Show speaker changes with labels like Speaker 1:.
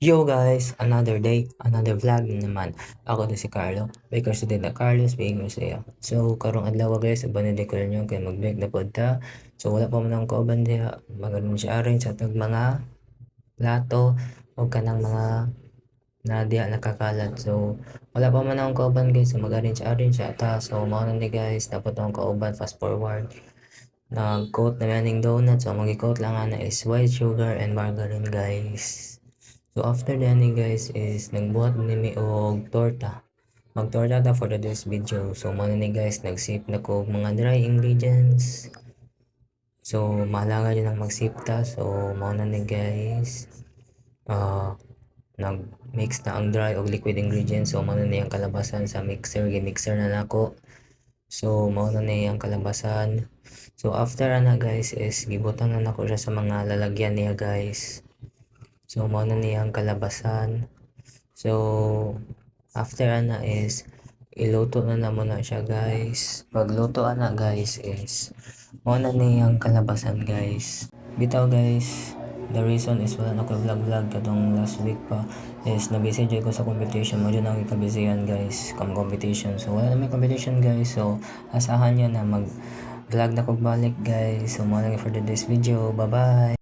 Speaker 1: Yo guys, another day, another vlog na naman. Ako din si Carlo, Bakers today na Carlos, being saya. So, karong adlaw guys, uban na ko nyo kay mag-break na pod ta. So, wala pa man akong kauban diha. Maganon siya aring sa tag mga plato o kanang mga na diha nakakalat. So, wala pa man akong kauban guys. So, mag-arrange siya ta. So, mao na ni guys, dapat akong kauban fast forward. Nag-coat na yaning donut. So, mag-coat lang na is white sugar and margarine guys. So after that guys is nagbuhat nimi og torta. Magtorta ta for this video. So mao ni guys nagsip na ko og mga dry ingredients. So mahalaga yun ang magsip ta. So mao na ni guys. Nag-mix na ang dry og liquid ingredients. So mao na ni ang kalabasan sa mixer. Gi-mixer na nako. So mao na ni ang kalabasan. So after na guys is gibutang na nako siya sa mga lalagyan niya guys. So mao na ni ang kalabasan. So, after ana is, iluto na naman na siya guys. Pagluto ana guys is, muna niyang kalabasan guys. Bitaw guys, the reason is wala na ko vlog katong last week pa is nabisi dyan ko sa competition. Mo dyan ang ikabisihan guys, competition. So, wala na may competition guys. So, asahan nyo na mag vlog na ko balik guys. So, muna for today's video. Bye bye!